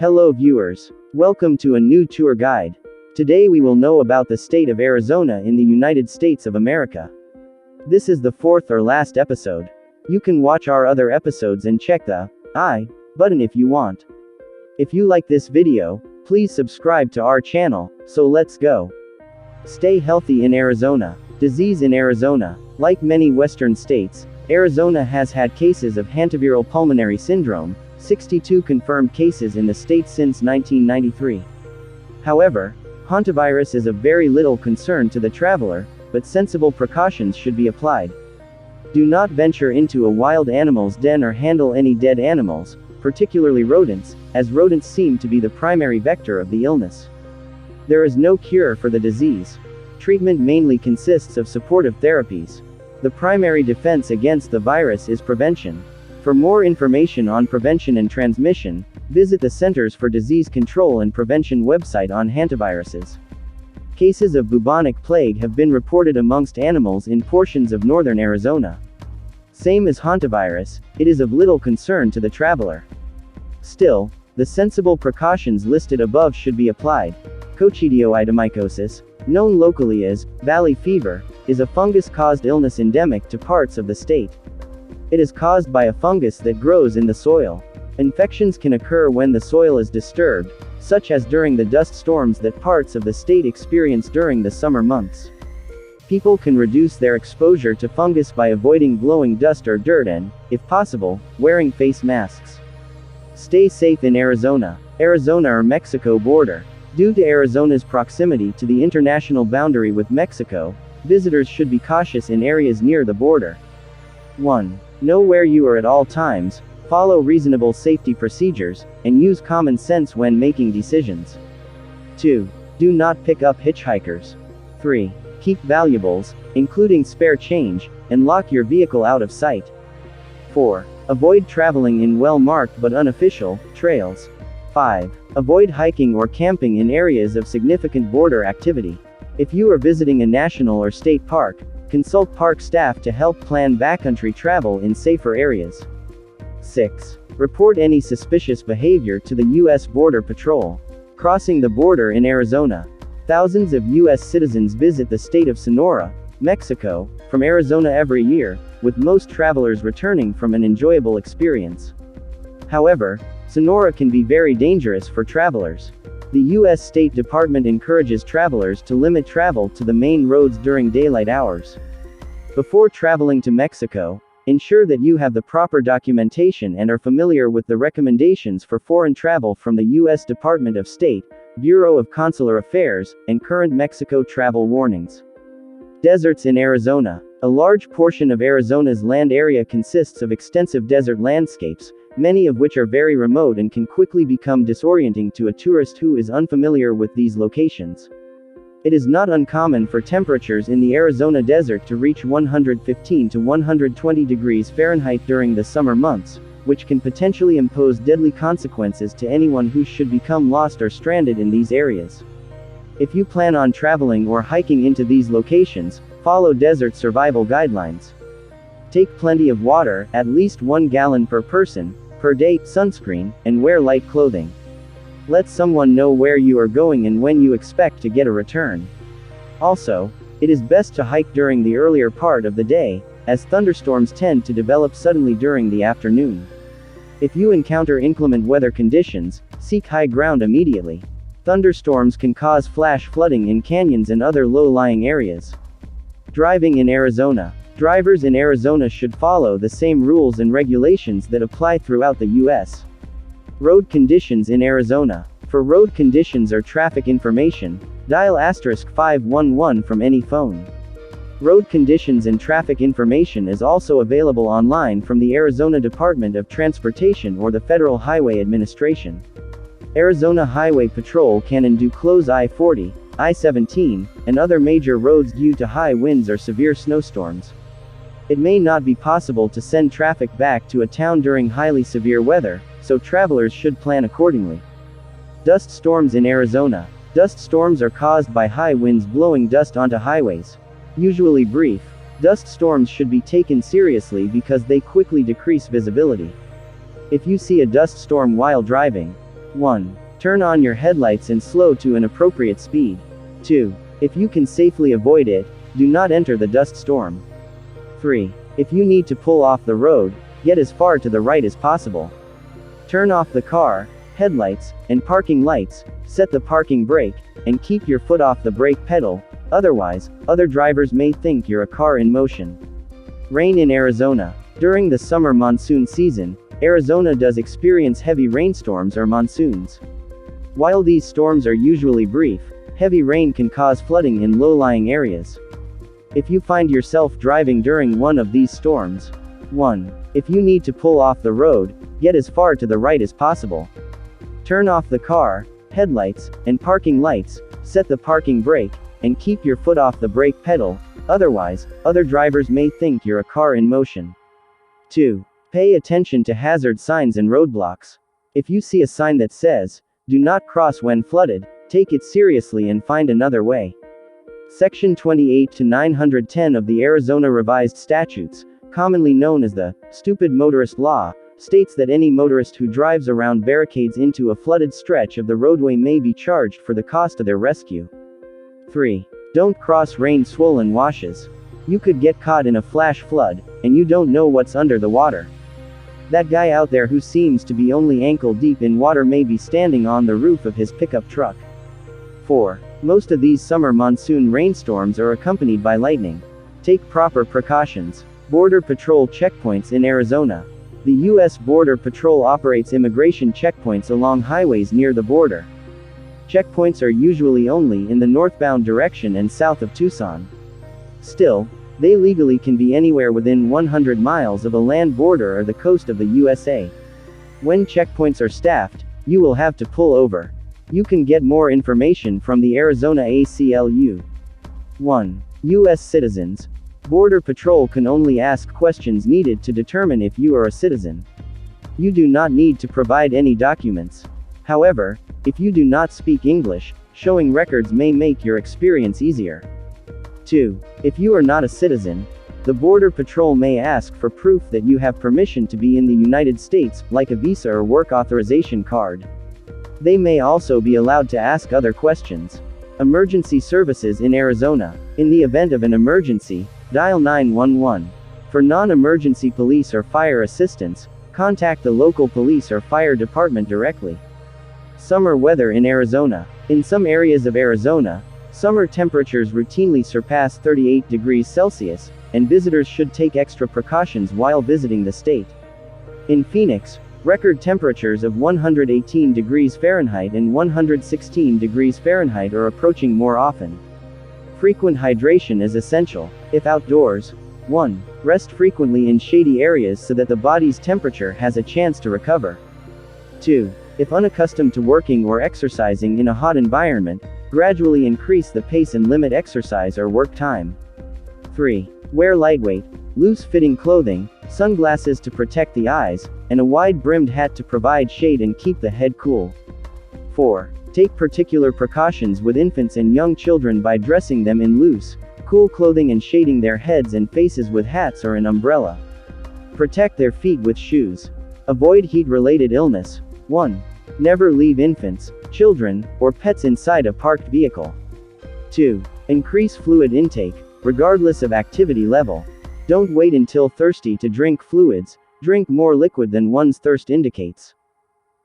Hello viewers. Welcome to a new tour guide. Today we will know about the state of Arizona in the United States of America. This is the fourth or last episode. You can watch our other episodes and check the I button if you want. If you like this video, please subscribe to our channel, so let's go. Stay healthy in Arizona. Disease in Arizona. Like many western states, Arizona has had cases of hantaviral pulmonary syndrome, 62 confirmed cases in the state since 1993. However, hantavirus is of very little concern to the traveler, but sensible precautions should be applied. Do not venture into a wild animal's den or handle any dead animals, particularly rodents, as rodents seem to be the primary vector of the illness. There is no cure for the disease. Treatment mainly consists of supportive therapies. The primary defense against the virus is prevention. For more information on prevention and transmission, visit the Centers for Disease Control and Prevention website on hantaviruses. Cases of bubonic plague have been reported amongst animals in portions of northern Arizona. Same as hantavirus, it is of little concern to the traveler. Still, the sensible precautions listed above should be applied. Coccidioidomycosis, known locally as valley fever, is a fungus-caused illness endemic to parts of the state. It is caused by a fungus that grows in the soil. Infections can occur when the soil is disturbed, such as during the dust storms that parts of the state experience during the summer months. People can reduce their exposure to fungus by avoiding blowing dust or dirt and, if possible, wearing face masks. Stay safe in Arizona. Arizona or Mexico border. Due to Arizona's proximity to the international boundary with Mexico, visitors should be cautious in areas near the border. 1. Know where you are at all times, follow reasonable safety procedures, and use common sense when making decisions. 2. Do not pick up hitchhikers. 3. Keep valuables, including spare change, and lock your vehicle out of sight. 4. Avoid traveling in well-marked but unofficial trails. 5. Avoid hiking or camping in areas of significant border activity. If you are visiting a national or state park, consult park staff to help plan backcountry travel in safer areas. 6. Report any suspicious behavior to the U.S. Border Patrol. Crossing the border in Arizona. Thousands of U.S. citizens visit the state of Sonora, Mexico, from Arizona every year, with most travelers returning from an enjoyable experience. However, Sonora can be very dangerous for travelers. The U.S. State Department encourages travelers to limit travel to the main roads during daylight hours. Before traveling to Mexico, ensure that you have the proper documentation and are familiar with the recommendations for foreign travel from the U.S. Department of State, Bureau of Consular Affairs, and current Mexico travel warnings. Deserts in Arizona. A large portion of Arizona's land area consists of extensive desert landscapes, many of which are very remote and can quickly become disorienting to a tourist who is unfamiliar with these locations. It is not uncommon for temperatures in the Arizona desert to reach 115 to 120 degrees Fahrenheit during the summer months, which can potentially impose deadly consequences to anyone who should become lost or stranded in these areas. If you plan on traveling or hiking into these locations, follow desert survival guidelines. Take plenty of water, at least 1 gallon per person, per day, sunscreen, and wear light clothing. Let someone know where you are going and when you expect to get a return. Also, it is best to hike during the earlier part of the day, as thunderstorms tend to develop suddenly during the afternoon. If you encounter inclement weather conditions, seek high ground immediately. Thunderstorms can cause flash flooding in canyons and other low-lying areas. Driving in Arizona. Drivers in Arizona should follow the same rules and regulations that apply throughout the U.S. Road conditions in Arizona. For road conditions or traffic information, dial *511 from any phone. Road conditions and traffic information is also available online from the Arizona Department of Transportation or the Federal Highway Administration. Arizona Highway Patrol can and do close I-40, I-17, and other major roads due to high winds or severe snowstorms. It may not be possible to send traffic back to a town during highly severe weather, so travelers should plan accordingly. Dust storms in Arizona. Dust storms are caused by high winds blowing dust onto highways. Usually brief, dust storms should be taken seriously because they quickly decrease visibility. If you see a dust storm while driving, 1. Turn on your headlights and slow to an appropriate speed. 2. If you can safely avoid it, do not enter the dust storm. 3. If you need to pull off the road, get as far to the right as possible. Turn off the car, headlights, and parking lights, set the parking brake, and keep your foot off the brake pedal, otherwise, other drivers may think you're a car in motion. Rain in Arizona. During the summer monsoon season, Arizona does experience heavy rainstorms or monsoons. While these storms are usually brief, heavy rain can cause flooding in low-lying areas. If you find yourself driving during one of these storms, 1. If you need to pull off the road, get as far to the right as possible. Turn off the car, headlights, and parking lights, set the parking brake, and keep your foot off the brake pedal, otherwise, other drivers may think you're a car in motion. 2. Pay attention to hazard signs and roadblocks. If you see a sign that says, "Do not cross when flooded," take it seriously and find another way. Section 28 to 910 of the Arizona Revised Statutes, commonly known as the Stupid Motorist Law, states that any motorist who drives around barricades into a flooded stretch of the roadway may be charged for the cost of their rescue. 3. Don't cross rain-swollen washes. You could get caught in a flash flood, and you don't know what's under the water. That guy out there who seems to be only ankle deep in water may be standing on the roof of his pickup truck. 4. Most of these summer monsoon rainstorms are accompanied by lightning. Take proper precautions. Border Patrol checkpoints in Arizona. The U.S. Border Patrol operates immigration checkpoints along highways near the border. Checkpoints are usually only in the northbound direction and south of Tucson. Still, they legally can be anywhere within 100 miles of a land border or the coast of the USA. When checkpoints are staffed, you will have to pull over. You can get more information from the Arizona ACLU. 1. U.S. citizens. Border Patrol can only ask questions needed to determine if you are a citizen. You do not need to provide any documents. However, if you do not speak English, showing records may make your experience easier. 2. If you are not a citizen, the Border Patrol may ask for proof that you have permission to be in the United States, like a visa or work authorization card. They may also be allowed to ask other questions. Emergency services in Arizona. In the event of an emergency, dial 911. For non-emergency police or fire assistance, contact the local police or fire department directly. Summer weather in Arizona. In some areas of Arizona, summer temperatures routinely surpass 38 degrees Celsius, and visitors should take extra precautions while visiting the state. In Phoenix, record temperatures of 118 degrees Fahrenheit and 116 degrees Fahrenheit are approaching more often. Frequent hydration is essential. If outdoors, 1. Rest frequently in shady areas so that the body's temperature has a chance to recover. 2. If unaccustomed to working or exercising in a hot environment, gradually increase the pace and limit exercise or work time. 3. Wear lightweight, loose-fitting clothing, sunglasses to protect the eyes, and a wide-brimmed hat to provide shade and keep the head cool. 4. Take particular precautions with infants and young children by dressing them in loose, cool clothing and shading their heads and faces with hats or an umbrella. Protect their feet with shoes. Avoid heat-related illness. 1. Never leave infants, children, or pets inside a parked vehicle. 2. Increase fluid intake, regardless of activity level. Don't wait until thirsty to drink fluids, drink more liquid than one's thirst indicates.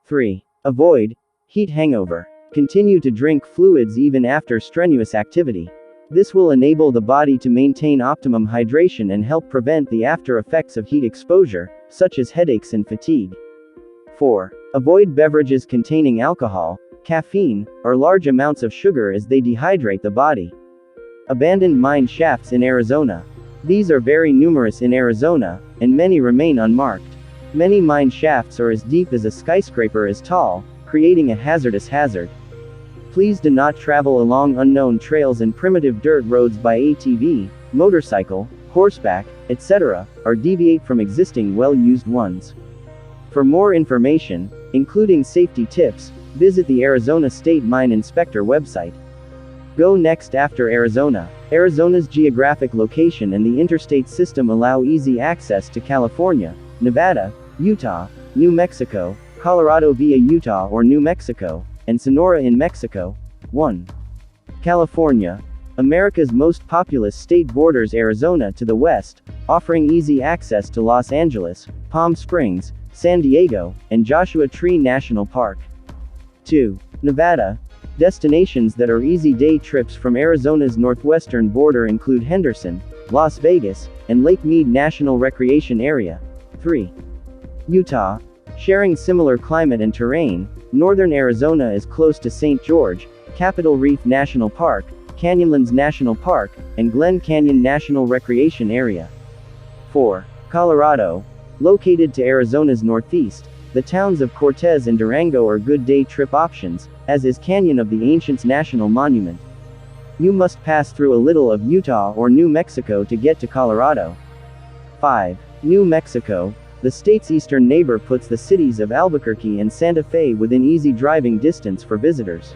3. Avoid heat hangover. Continue to drink fluids even after strenuous activity. This will enable the body to maintain optimum hydration and help prevent the after effects of heat exposure, such as headaches and fatigue. 4. Avoid beverages containing alcohol, caffeine, or large amounts of sugar as they dehydrate the body. Abandoned mine shafts in Arizona. These are very numerous in Arizona, and many remain unmarked. Many mine shafts are as deep as a skyscraper is tall, creating a hazardous hazard. Please do not travel along unknown trails and primitive dirt roads by ATV, motorcycle, horseback, etc., or deviate from existing well-used ones. For more information, including safety tips, visit the Arizona State Mine Inspector website. Go next after Arizona. Arizona's geographic location and the interstate system allow easy access to California, Nevada, Utah, New Mexico, Colorado via Utah or New Mexico, and Sonora in Mexico. 1. California. America's most populous state borders Arizona to the west, offering easy access to Los Angeles, Palm Springs, San Diego, and Joshua Tree National Park. 2. Nevada. Destinations that are easy day trips from Arizona's northwestern border include Henderson, Las Vegas, and Lake Mead National Recreation Area. 3. Utah. Sharing similar climate and terrain, northern Arizona is close to St. George, Capitol Reef National Park, Canyonlands National Park, and Glen Canyon National Recreation Area. 4. Colorado. Located to Arizona's northeast, the towns of Cortez and Durango are good day trip options, as is Canyon of the Ancients National Monument. You must pass through a little of Utah or New Mexico to get to Colorado. 5. New Mexico. The state's eastern neighbor puts the cities of Albuquerque and Santa Fe within easy driving distance for visitors.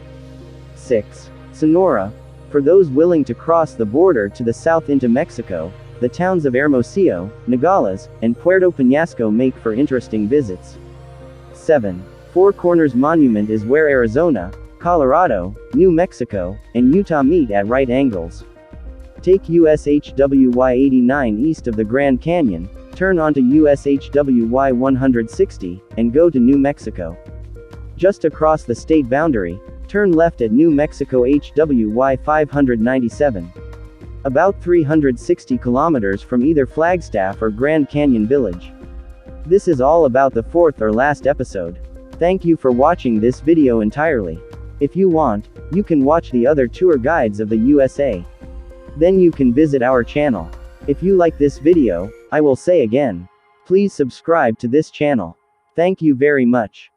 6. Sonora. For those willing to cross the border to the south into Mexico, the towns of Hermosillo, Nogales, and Puerto Peñasco make for interesting visits. 7. Four Corners Monument is where Arizona, Colorado, New Mexico, and Utah meet at right angles. Take USHWY 89 east of the Grand Canyon, turn onto USHWY 160, and go to New Mexico. Just across the state boundary, turn left at New Mexico HWY 597. About 360 kilometers from either Flagstaff or Grand Canyon Village. This is all about the fourth or last episode. Thank you for watching this video entirely. If you want, you can watch the other tour guides of the USA. Then you can visit our channel. If you like this video, I will say again, please subscribe to this channel. Thank you very much.